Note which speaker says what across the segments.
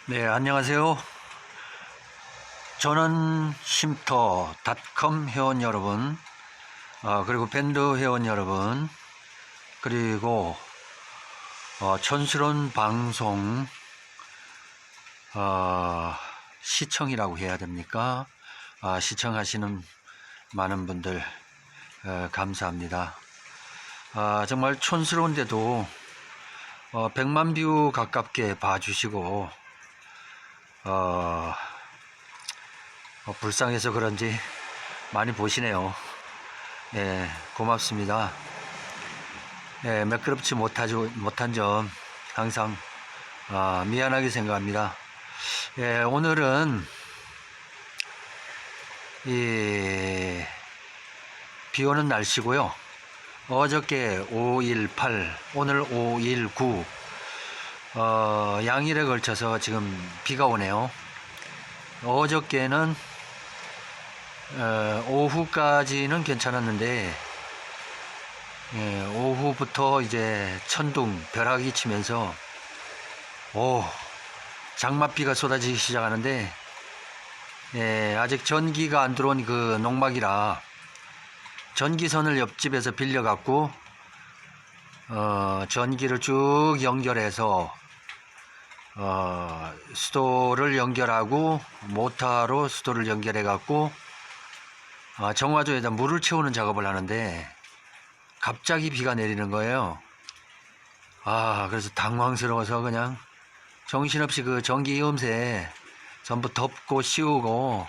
Speaker 1: 네, 안녕하세요. 저는 쉼터닷컴 회원 여러분, 그리고 밴드 회원 여러분, 그리고 촌스러운 방송 시청이라고 해야 됩니까? 시청하시는 많은 분들 감사합니다. 정말 촌스러운데도 100만 뷰 가깝게 봐주시고 불쌍해서 그런지 많이 보시네요. 예, 고맙습니다. 예, 매끄럽지 못한 점 항상 미안하게 생각합니다. 예, 오늘은 비 오는 날씨고요. 어저께 5.18, 오늘 5.19 양일에 걸쳐서 지금 비가 오네요. 어저께는 오후까지는 괜찮았는데 오후부터 이제 천둥 벼락이 치면서 장맛비가 쏟아지기 시작하는데 아직 전기가 안 들어온 그 농막이라 전기선을 옆집에서 빌려 갖고 전기를 쭉 연결해서 수도를 연결하고 모터로 수도를 연결해 갖고 정화조에다 물을 채우는 작업을 하는데 갑자기 비가 내리는 거예요. 그래서 당황스러워서 그냥 정신없이 그 전기염새 전부 덮고 씌우고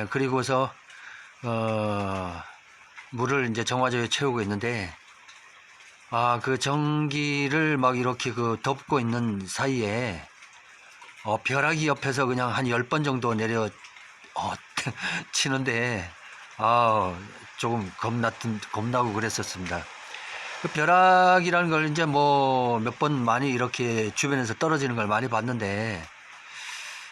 Speaker 1: 그리고서 물을 이제 정화조에 채우고 있는데 그 전기를 막 이렇게 그 덮고 있는 사이에 벼락이 옆에서 그냥 한 10번 정도 내려 치는데 조금 겁나고 그랬었습니다. 그 벼락이라는 걸 이제 뭐 몇 번 많이 이렇게 주변에서 떨어지는 걸 많이 봤는데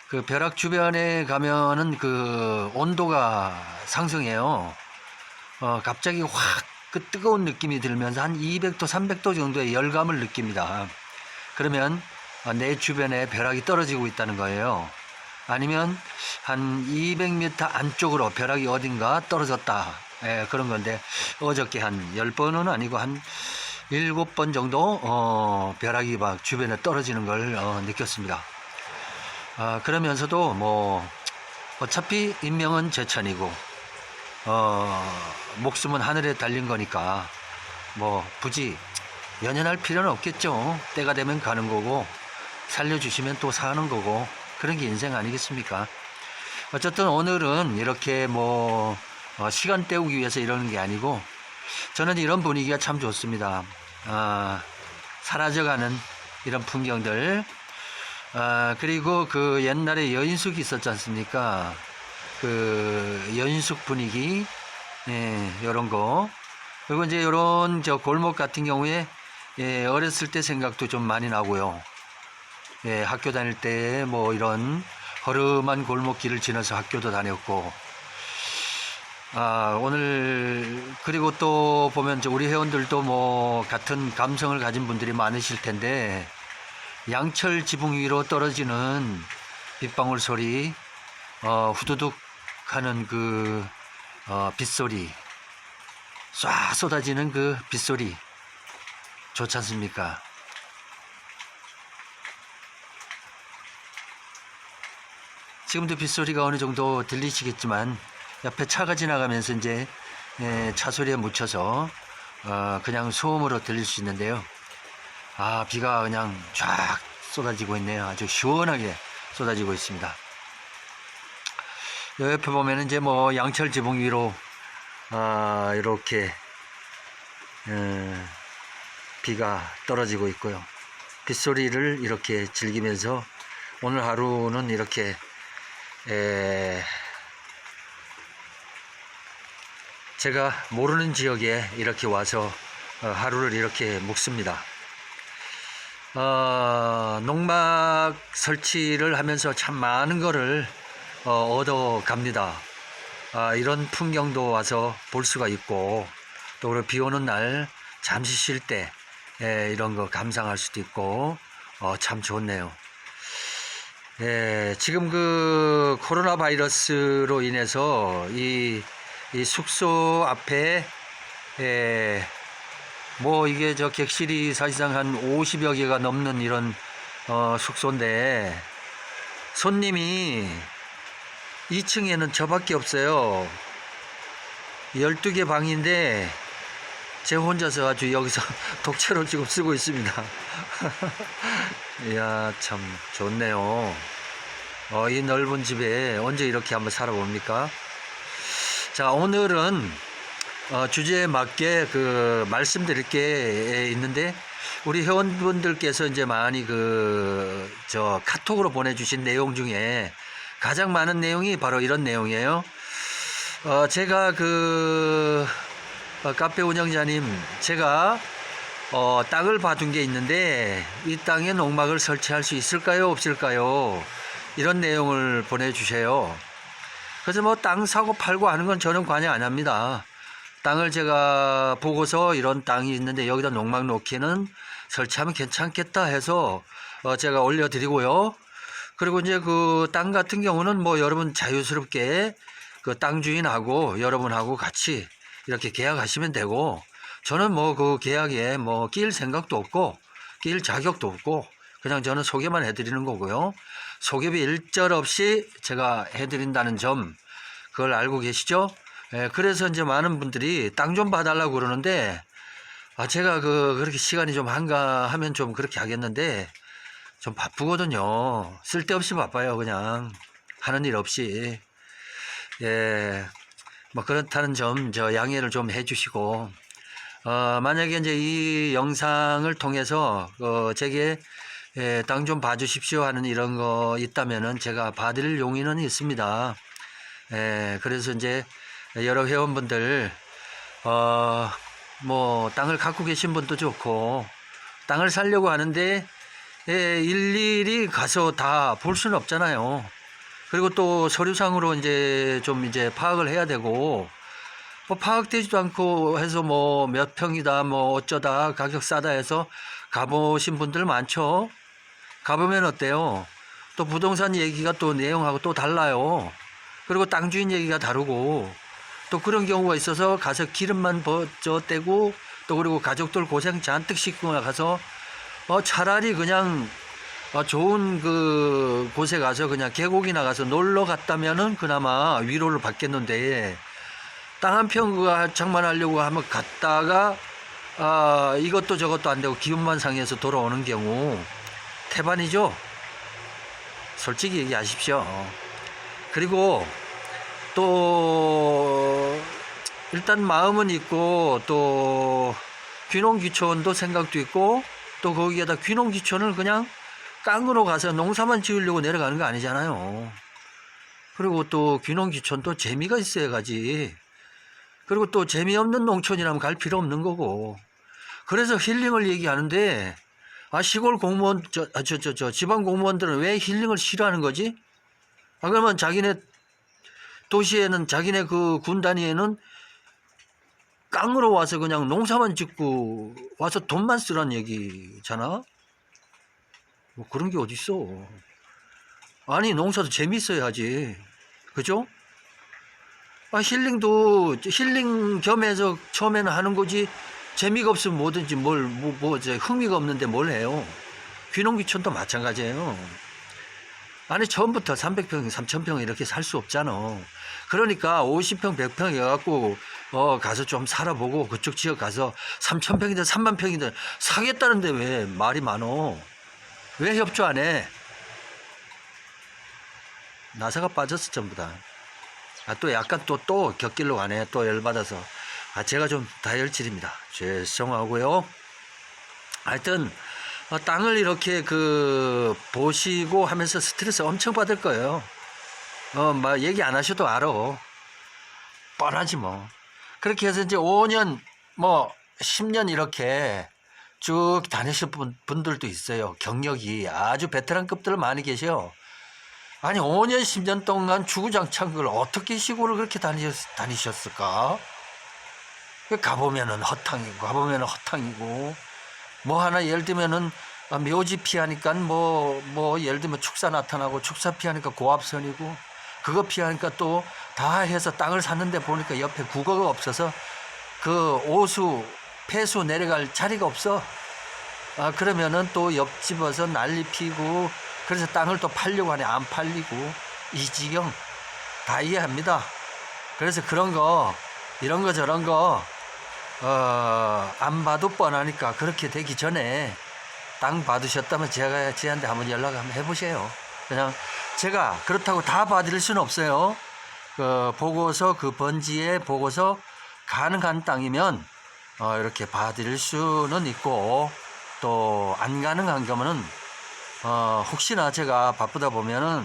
Speaker 1: 그 벼락 주변에 가면은 그 온도가 상승해요. 갑자기 확 그 뜨거운 느낌이 들면서 한 200도 300도 정도의 열감을 느낍니다. 그러면 내 주변에 벼락이 떨어지고 있다는 거예요. 아니면 한 200m 안쪽으로 벼락이 어딘가 떨어졌다, 그런 건데 어저께 한 10번은 아니고 한 7번 정도 벼락이 막 주변에 떨어지는 걸 느꼈습니다. 그러면서도 뭐 어차피 인명은 제천이고 목숨은 하늘에 달린 거니까 뭐 굳이 연연할 필요는 없겠죠. 때가 되면 가는 거고 살려주시면 또 사는 거고 그런 게 인생 아니겠습니까? 어쨌든 오늘은 이렇게 뭐 시간 때우기 위해서 이러는 게 아니고 저는 이런 분위기가 참 좋습니다. 사라져가는 이런 풍경들, 그리고 그 옛날에 여인숙이 있었지 않습니까? 그 여인숙 분위기, 요런 거. 그리고 이제 요런 저 골목 같은 경우에 어렸을 때 생각도 좀 많이 나고요. 학교 다닐 때 뭐 이런 허름한 골목길을 지나서 학교도 다녔고, 오늘 그리고 또 보면 우리 회원들도 뭐 같은 감성을 가진 분들이 많으실 텐데 양철 지붕 위로 떨어지는 빗방울 소리, 후두둑 하는 그 빗소리, 쏴 쏟아지는 그 빗소리 좋지 않습니까? 지금도 빗소리가 어느 정도 들리시겠지만 옆에 차가 지나가면서 이제 차 소리에 묻혀서 그냥 소음으로 들릴 수 있는데요. 비가 그냥 쫙 쏟아지고 있네요. 아주 시원하게 쏟아지고 있습니다. 옆에 보면은 이제 뭐 양철 지붕 위로 이렇게 비가 떨어지고 있고요. 빗소리를 이렇게 즐기면서 오늘 하루는 이렇게 제가 모르는 지역에 이렇게 와서 하루를 이렇게 묵습니다. 농막 설치를 하면서 참 많은 거를 얻어 갑니다. 이런 풍경도 와서 볼 수가 있고 또 비 오는 날 잠시 쉴 때 이런 거 감상할 수도 있고 참 좋네요. 예, 지금 그 코로나 바이러스로 인해서 이 숙소 앞에 예, 뭐 이게 저 객실이 사실상 한 50여 개가 넘는 이런 숙소인데 손님이 2층에는 저밖에 없어요. 12개 방인데 제 혼자서 아주 여기서 독채로 지금 쓰고 있습니다. 이야, 참 좋네요. 이 넓은 집에 언제 이렇게 한번 살아봅니까? 자, 오늘은 주제에 맞게 그 말씀드릴 게 있는데, 우리 회원분들께서 이제 많이 저 카톡으로 보내주신 내용 중에 가장 많은 내용이 바로 이런 내용이에요. 제가 카페 운영자님, 제가 땅을 봐둔 게 있는데 이 땅에 농막을 설치할 수 있을까요, 없을까요? 이런 내용을 보내주세요. 그래서 뭐 땅 사고 팔고 하는 건 저는 관여 안 합니다. 땅을 제가 보고서 이런 땅이 있는데 여기다 농막 놓기는 설치하면 괜찮겠다 해서 제가 올려드리고요. 그리고 이제 그 땅 같은 경우는 뭐 여러분 자유스럽게 그 땅 주인하고 여러분하고 같이 이렇게 계약하시면 되고, 저는 뭐 그 계약에 뭐 끼일 생각도 없고 끼일 자격도 없고 그냥 저는 소개만 해드리는 거고요. 소개비 일절 없이 제가 해드린다는 점, 그걸 알고 계시죠? 예, 그래서 이제 많은 분들이 땅 좀 봐달라고 그러는데, 제가 그렇게 시간이 좀 한가 하면 좀 그렇게 하겠는데 좀 바쁘거든요. 쓸데없이 바빠요. 그냥 하는 일 없이. 예, 뭐 그렇다는 점 저 양해를 좀 해주시고, 만약에 이제 이 영상을 통해서 제게 땅 좀 봐주십시오 하는 이런 거 있다면은 제가 봐드릴 용의는 있습니다. 그래서 이제 여러 회원분들 뭐 땅을 갖고 계신 분도 좋고, 땅을 사려고 하는데 일일이 가서 다 볼 수는 없잖아요. 그리고 또 서류상으로 이제 좀 이제 파악을 해야 되고, 뭐 파악되지도 않고 해서 뭐 몇 평이다 뭐 어쩌다 가격 싸다 해서 가보신 분들 많죠. 가보면 어때요? 또 부동산 얘기가 또 내용하고 또 달라요. 그리고 땅 주인 얘기가 다르고, 또 그런 경우가 있어서 가서 기름만 떼고, 또 그리고 가족들 고생 잔뜩 시키고 나가서 차라리 그냥 좋은 그 곳에 가서 그냥 계곡이나 가서 놀러 갔다면은 그나마 위로를 받겠는데, 땅 한 평 장만하려고 하면 갔다가 이것도 저것도 안 되고 기운만 상해서 돌아오는 경우 태반이죠. 솔직히 얘기하십시오. 그리고 또 일단 마음은 있고, 또 귀농귀촌도 생각도 있고, 또 거기에다 귀농귀촌을 그냥 깡으로 가서 농사만 지으려고 내려가는 거 아니잖아요. 그리고 또 귀농귀촌도 재미가 있어야 가지. 그리고 또 재미없는 농촌이라면 갈 필요 없는 거고. 그래서 힐링을 얘기하는데, 시골 공무원, 지방 공무원들은 왜 힐링을 싫어하는 거지? 그러면 자기네 도시에는, 자기네 그 군 단위에는 깡으로 와서 그냥 농사만 짓고 와서 돈만 쓰라는 얘기잖아? 뭐 그런 게 어딨어. 아니, 농사도 재밌어야 하지. 그죠? 힐링도 힐링 겸해서 처음에는 하는 거지, 재미가 없으면 뭐든지 흥미가 없는데 뭘 해요. 귀농귀촌도 마찬가지예요. 아니, 처음부터 300평, 3000평 이렇게 살 수 없잖아. 그러니까 50평, 100평 해갖고 가서 좀 살아보고, 그쪽 지역 가서 3000평이든 30,000평이든 사겠다는데 왜 말이 많어? 왜 협조 안 해? 나사가 빠졌어 전부 다. 또 약간 또 곁길로 가네. 또 열받아서. 제가 좀 다혈질입니다. 죄송하고요. 하여튼 땅을 이렇게 보시고 하면서 스트레스 엄청 받을 거예요. 막 얘기 안 하셔도 알아. 뻔하지 뭐. 그렇게 해서 이제 5년 뭐 10년 이렇게 쭉 다니실 분들도 있어요. 경력이 아주 베테랑급들 많이 계셔. 아니, 5년 10년 동안 주구장창 그걸 어떻게 시골을 그렇게 다니셨을까? 가보면은 헛탕이고, 가보면은 헛탕이고, 뭐 하나 예를 들면은 묘지 피하니까 뭐 예를 들면 축사 나타나고, 축사 피하니까 고압선이고, 그거 피하니까 또 다 해서 땅을 샀는데 보니까 옆에 국어가 없어서 그 오수 폐수 내려갈 자리가 없어. 그러면은 또 옆집어서 난리 피고, 그래서 땅을 또 팔려고 하니 안 팔리고, 이 지경 다 이해합니다. 그래서 그런 거, 이런 거 저런 거 안 봐도 뻔하니까 그렇게 되기 전에 땅 받으셨다면 제가 쟤한테 한번 연락 한번 해보세요. 그냥 제가 그렇다고 다 봐드릴 수는 없어요. 그 보고서, 그 번지에 보고서 가능한 땅이면 이렇게 봐드릴 수는 있고, 또 안 가능한 거면은 혹시나 제가 바쁘다 보면은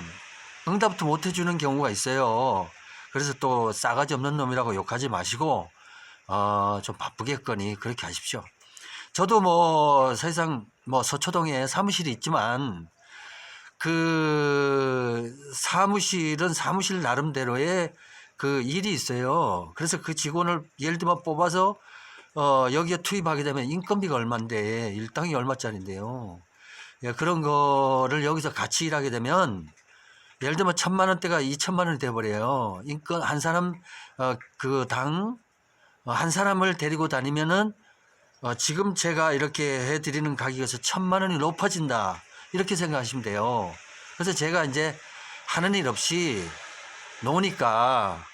Speaker 1: 응답도 못 해주는 경우가 있어요. 그래서 또 싸가지 없는 놈이라고 욕하지 마시고 좀 바쁘겠거니 그렇게 하십시오. 저도 뭐 사실상 뭐 서초동에 사무실이 있지만 그 사무실은 사무실 나름대로의 그 일이 있어요. 그래서 그 직원을 예를 들면 뽑아서 여기에 투입하게 되면 인건비가 얼마인데, 일당이 얼마짜리인데요. 예, 그런 거를 여기서 같이 일하게 되면 예를 들면 1,000만 원대가 2,000만 원이 돼버려요. 인건 한 사람 그 당 한 사람을 데리고 다니면은 지금 제가 이렇게 해드리는 가격에서 1,000만 원이 높아진다, 이렇게 생각하시면 돼요. 그래서 제가 이제 하는 일 없이 노니까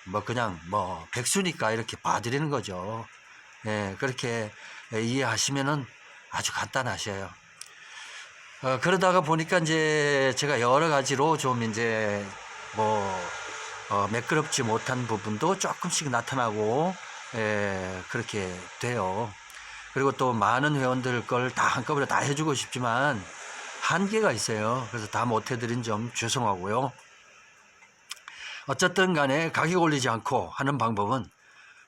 Speaker 1: 뭐 그냥 뭐 백수니까 이렇게 봐드리는 거죠. 예, 그렇게 이해하시면은 아주 간단하셔요. 그러다가 보니까 이제 제가 여러 가지로 좀 이제 뭐 매끄럽지 못한 부분도 조금씩 나타나고, 그렇게 돼요. 그리고 또 많은 회원들 걸 다 한꺼번에 다 해주고 싶지만 한계가 있어요. 그래서 다 못해드린 점 죄송하고요. 어쨌든 간에 가격 올리지 않고 하는 방법은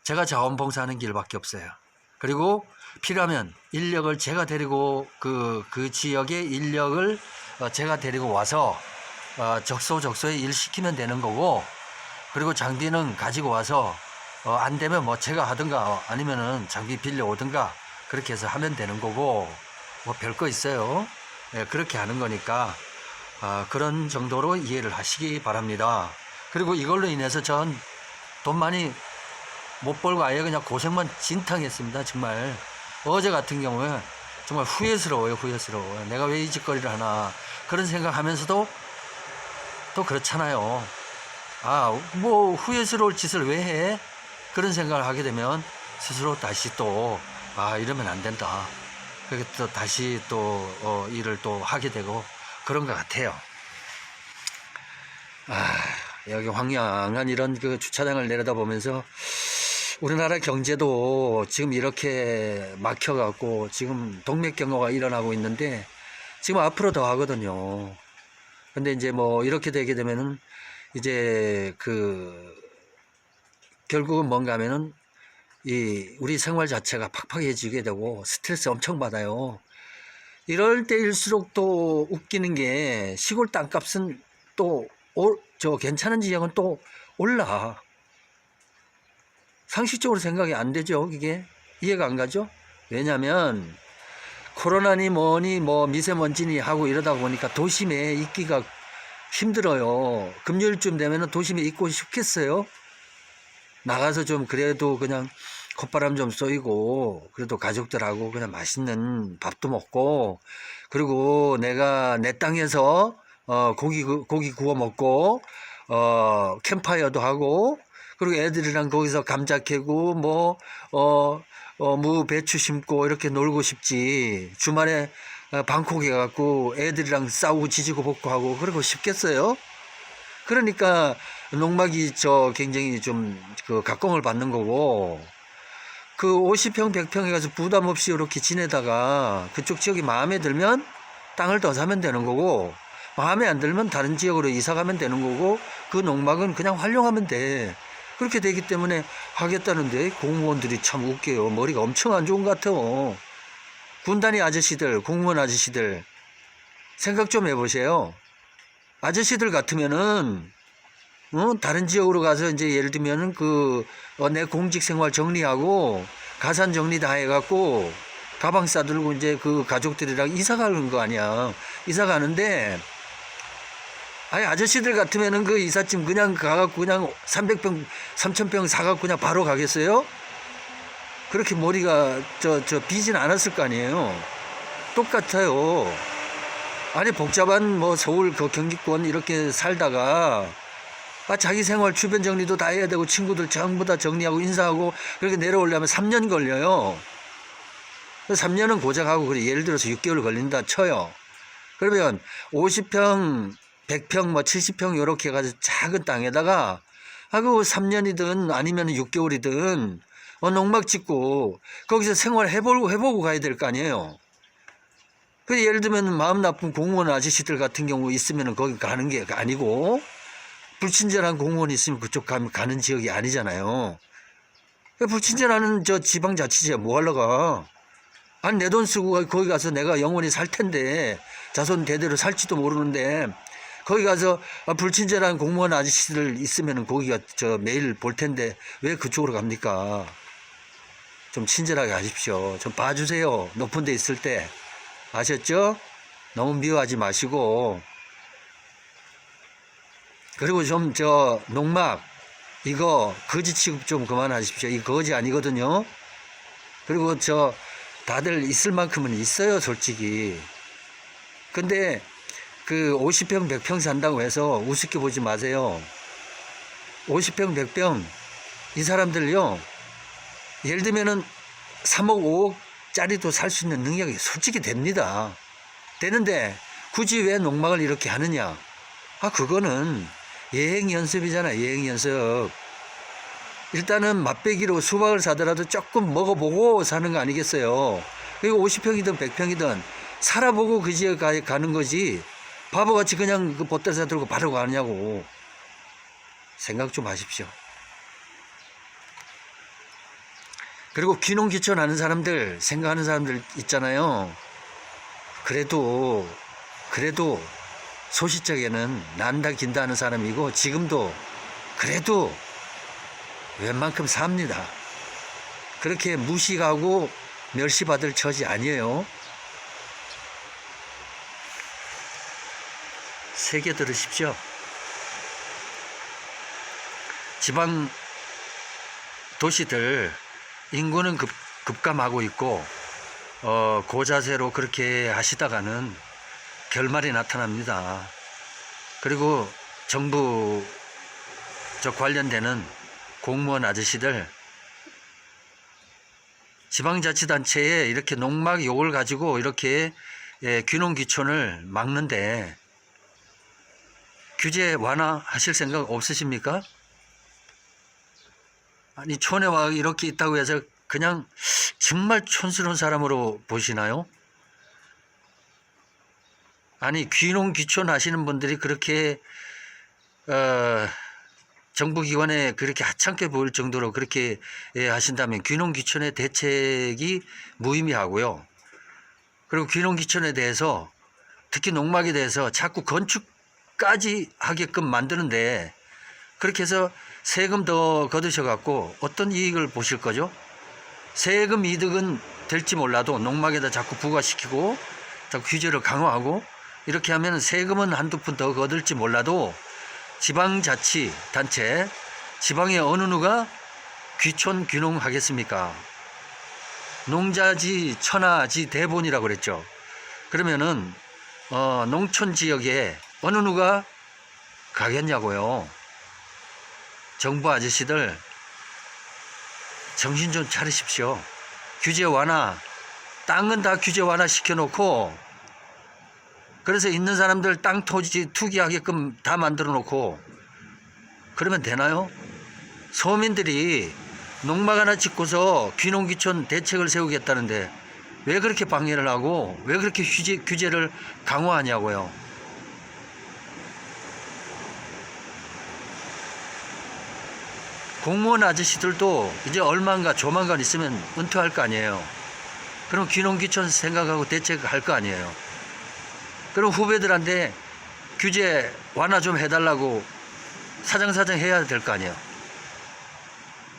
Speaker 1: 제가 자원봉사하는 길밖에 없어요. 그리고 필요하면 인력을 제가 데리고 그 지역의 인력을 제가 데리고 와서 적소적소에 일 시키면 되는 거고, 그리고 장비는 가지고 와서 안 되면 뭐 제가 하든가 아니면은 장비 빌려 오든가 그렇게 해서 하면 되는 거고, 뭐 별거 있어요. 예, 그렇게 하는 거니까 그런 정도로 이해를 하시기 바랍니다. 그리고 이걸로 인해서 전 돈 많이 못 벌고 아예 그냥 고생만 진탕했습니다. 정말 어제 같은 경우에 정말 후회스러워요. 후회스러워. 내가 왜 이 짓거리를 하나, 그런 생각하면서도 또 그렇잖아요. 뭐 후회스러울 짓을 왜 해? 그런 생각을 하게 되면 스스로 다시 또 이러면 안 된다, 그렇게 또 다시 또 일을 또 하게 되고 그런 것 같아요. 여기 황량한 이런 그 주차장을 내려다보면서 우리나라 경제도 지금 이렇게 막혀갖고 지금 동맥경화가 일어나고 있는데 지금 앞으로 더 하거든요. 근데 이제 뭐 이렇게 되게 되면은 이제 결국은 뭔가 하면은 우리 생활 자체가 팍팍해지게 되고 스트레스 엄청 받아요. 이럴 때일수록 또 웃기는 게 시골 땅값은 또 괜찮은 지역은 또 올라. 상식적으로 생각이 안 되죠. 이게 이해가 안 가죠. 왜냐면 코로나니 뭐니 뭐 미세먼지니 하고 이러다 보니까 도심에 있기가 힘들어요. 금요일쯤 되면 도심에 있고 싶겠어요? 나가서 좀 그래도 그냥 콧바람 좀 쏘이고, 그래도 가족들하고 그냥 맛있는 밥도 먹고, 그리고 내가 내 땅에서 고기 구워 먹고 캠파이어도 하고, 그리고 애들이랑 거기서 감자 캐고 무 배추 심고 이렇게 놀고 싶지, 주말에 방콕에 가갖고 애들이랑 싸우고 지지고 볶고 하고 그러고 싶겠어요? 그러니까 농막이 굉장히 좀 각광을 받는 거고, 그 50평 100평에 가서 부담 없이 이렇게 지내다가 그쪽 지역이 마음에 들면 땅을 더 사면 되는 거고, 마음에 안 들면 다른 지역으로 이사 가면 되는 거고, 그 농막은 그냥 활용하면 돼. 그렇게 되기 때문에 하겠다는데 공무원들이 참 웃겨요. 머리가 엄청 안 좋은 것 같아요. 군단위 아저씨들, 공무원 아저씨들 생각 좀 해보세요. 아저씨들 같으면은 다른 지역으로 가서 이제 예를 들면은 내 공직 생활 정리하고 가산 정리 다 해갖고 가방 싸들고 이제 그 가족들이랑 이사 가는 거 아니야. 이사 가는데, 아니, 아저씨들 같으면은 그 이삿짐 그냥 가갖고 그냥 300병, 3000병 사갖고 그냥 바로 가겠어요? 그렇게 머리가 비진 않았을 거 아니에요. 똑같아요. 아니, 복잡한 뭐 서울 그 경기권 이렇게 살다가 자기 생활 주변 정리도 다 해야 되고 친구들 전부 다 정리하고 인사하고 그렇게 내려오려면 3년 걸려요. 3년은 고작하고 그래 예를 들어서 6개월 걸린다 쳐요. 그러면 50평, 100평, 뭐 70평 요렇게 해가지고 작은 땅에다가 그 3년이든 아니면 6개월이든 농막 짓고 거기서 생활 해보고 가야 될 거 아니에요. 그 예를 들면 마음 나쁜 공무원 아저씨들 같은 경우 있으면 거기 가는 게 아니고 불친절한 공무원이 있으면 그쪽 가는 지역이 아니잖아요. 불친절하는 저 지방자치제 뭐 하러 가? 아니 내 돈 쓰고 거기 가서 내가 영원히 살 텐데 자손 대대로 살지도 모르는데 거기 가서 불친절한 공무원 아저씨들 있으면 거기가 매일 볼 텐데 왜 그쪽으로 갑니까? 좀 친절하게 하십시오. 좀 봐주세요. 높은 데 있을 때. 아셨죠? 너무 미워하지 마시고. 그리고 좀 농막 이거 거지 취급 좀 그만하십시오. 이거 거지 아니거든요. 그리고 다들 있을 만큼은 있어요, 솔직히. 근데 그 50평, 100평 산다고 해서 우습게 보지 마세요. 50평, 100평 이 사람들요. 예를 들면은 3억, 5억짜리도 살 수 있는 능력이 솔직히 됩니다. 되는데 굳이 왜 농막을 이렇게 하느냐? 그거는 예행 연습이잖아, 예행 연습. 일단은 맛배기로 수박을 사더라도 조금 먹어보고 사는 거 아니겠어요? 그리고 50평이든 100평이든 살아보고 그 지역에 가는 거지. 바보같이 그냥 그 보따리 들고 바로 가느냐고. 생각 좀 하십시오. 그리고 귀농귀촌 하는 사람들, 생각하는 사람들 있잖아요. 그래도 소시적에는 난다 긴다 하는 사람이고 지금도 그래도 웬만큼 삽니다. 그렇게 무식하고 멸시받을 처지 아니에요. 새겨 들으십시오. 지방 도시들 인구는 급감하고 있고 고자세로 그렇게 하시다가는 결말이 나타납니다. 그리고 정부 관련되는 공무원 아저씨들 지방자치단체에 이렇게 농막 욕을 가지고 이렇게 귀농귀촌을 막는데 규제 완화하실 생각 없으십니까? 아니 촌에 와 이렇게 있다고 해서 그냥 정말 촌스러운 사람으로 보시나요? 아니 귀농귀촌 하시는 분들이 그렇게 정부기관에 그렇게 하찮게 보일 정도로 그렇게 하신다면 귀농귀촌의 대책이 무의미하고요. 그리고 귀농귀촌에 대해서 특히 농막에 대해서 자꾸 건축까지 하게끔 만드는데 그렇게 해서 세금 더 거두셔 갖고 어떤 이익을 보실 거죠? 세금 이득은 될지 몰라도 농막에다 자꾸 부과시키고 자꾸 규제를 강화하고 이렇게 하면 세금은 한두 푼 더 거둘지 몰라도 지방자치단체 지방의 어느 누가 귀촌 귀농하겠습니까? 농자지 천하지 대본이라고 그랬죠. 그러면은 농촌 지역에 어느 누가 가겠냐고요. 정부 아저씨들 정신 좀 차리십시오. 규제 완화, 땅은 다 규제 완화 시켜놓고 그래서 있는 사람들 땅 토지 투기하게끔 다 만들어 놓고 그러면 되나요? 서민들이 농막 하나 짓고서 귀농귀촌 대책을 세우겠다는데 왜 그렇게 방해를 하고 왜 그렇게 규제를 강화하냐고요. 공무원 아저씨들도 이제 얼마인가 조만간 있으면 은퇴할 거 아니에요. 그럼 귀농귀촌 생각하고 대책할 거 아니에요. 그럼 후배들한테 규제 완화 좀 해달라고 사장사장 해야 될 거 아니에요.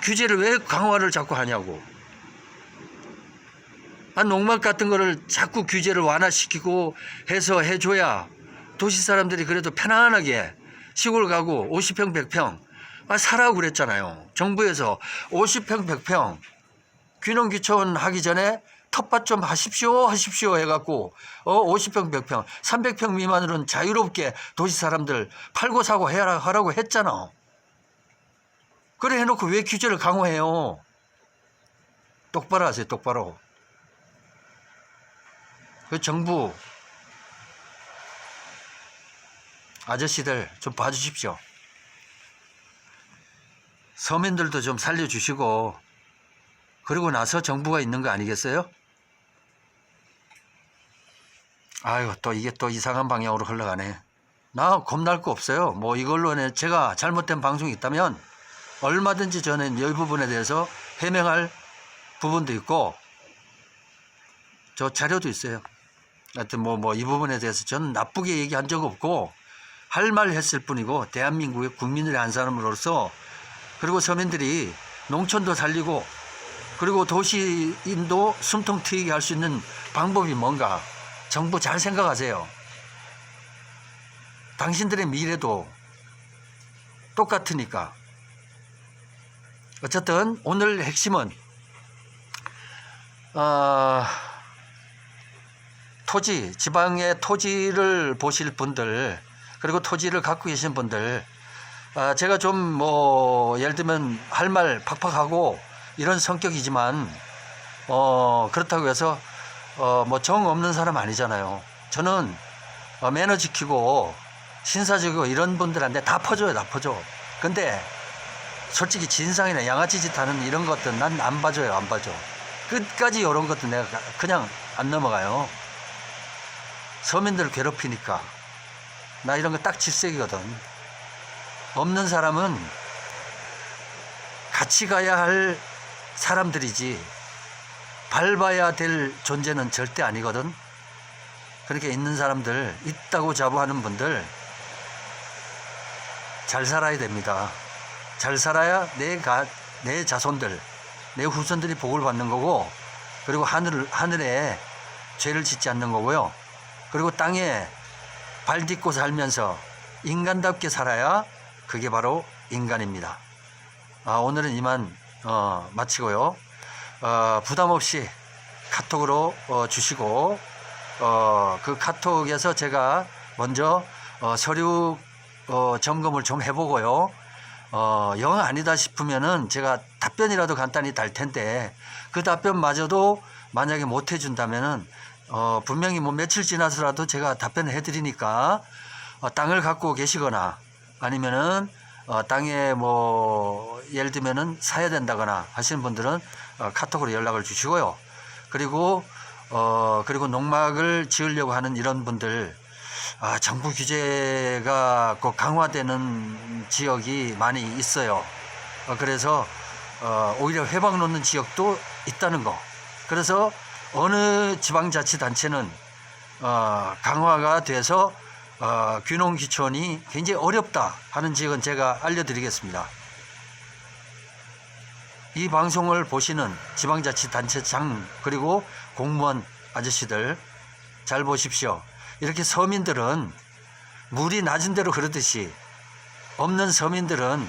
Speaker 1: 규제를 왜 강화를 자꾸 하냐고. 농막 같은 거를 자꾸 규제를 완화시키고 해서 해줘야 도시 사람들이 그래도 편안하게 시골 가고 50평 100평 사라고 그랬잖아요. 정부에서 50평 100평 귀농귀촌 하기 전에 텃밭 좀 하십시오 해갖고 50평 100평 300평 미만으로는 자유롭게 도시 사람들 팔고 사고 하라고 했잖아. 그래 해놓고 왜 규제를 강화해요? 똑바로 하세요. 똑바로. 그 정부 아저씨들 좀 봐주십시오. 서민들도 좀 살려주시고 그리고 나서 정부가 있는 거 아니겠어요? 아유, 또 이게 또 이상한 방향으로 흘러가네. 나 겁날 거 없어요. 뭐 이걸로 제가 잘못된 방송이 있다면 얼마든지 저는 이 부분에 대해서 해명할 부분도 있고 저 자료도 있어요. 하여튼 이 부분에 대해서 저는 나쁘게 얘기한 적 없고 할 말 했을 뿐이고 대한민국의 국민들의 한 사람으로서 그리고 서민들이 농촌도 살리고 그리고 도시인도 숨통 트이게 할 수 있는 방법이 뭔가 정부 잘 생각하세요. 당신들의 미래도 똑같으니까. 어쨌든 오늘 핵심은 토지, 지방의 토지를 보실 분들 그리고 토지를 갖고 계신 분들 제가 좀 예를 들면 할 말 팍팍하고 이런 성격이지만 그렇다고 해서 정 없는 사람 아니잖아요. 저는 매너 지키고 신사적이고 이런 분들한테 다 퍼줘요. 다 퍼줘. 근데 솔직히 진상이나 양아치 짓 하는 이런 것들 난 안 봐줘요. 안 봐줘. 끝까지 이런 것도 내가 그냥 안 넘어가요. 서민들 괴롭히니까. 나 이런 거 딱 질색이거든. 없는 사람은 같이 가야 할 사람들이지 밟아야 될 존재는 절대 아니거든. 그렇게 있는 사람들, 있다고 자부하는 분들 잘 살아야 됩니다. 잘 살아야 내 자손들, 내 후손들이 복을 받는 거고 그리고 하늘에 죄를 짓지 않는 거고요. 그리고 땅에 발 딛고 살면서 인간답게 살아야 그게 바로 인간입니다. 오늘은 이만 마치고요. 부담 없이 카톡으로 주시고 그 카톡에서 제가 먼저 서류 점검을 좀 해보고요. 영 아니다 싶으면은 제가 답변이라도 간단히 달 텐데 그 답변마저도 만약에 못 해준다면은 분명히 며칠 지나서라도 제가 답변을 해드리니까 땅을 갖고 계시거나 아니면은 땅에 예를 들면은 사야 된다거나 하시는 분들은 카톡으로 연락을 주시고요. 그리고 농막을 지으려고 하는 이런 분들 정부 규제가 꼭 강화되는 지역이 많이 있어요. 그래서 오히려 회방 놓는 지역도 있다는 거. 그래서 어느 지방자치단체는 강화가 돼서 귀농귀촌이 굉장히 어렵다 하는 지역은 제가 알려드리겠습니다. 이 방송을 보시는 지방자치단체장 그리고 공무원 아저씨들 잘 보십시오. 이렇게 서민들은 물이 낮은 대로 흐르듯이 없는 서민들은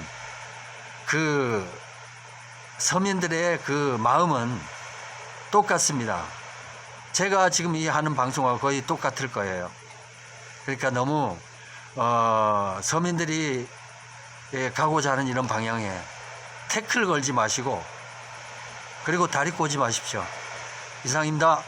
Speaker 1: 서민들의 그 마음은 똑같습니다. 제가 지금 이 하는 방송하고 거의 똑같을 거예요. 그러니까 너무 서민들이 가고자 하는 이런 방향에 태클 걸지 마시고 그리고 다리 꼬지 마십시오. 이상입니다.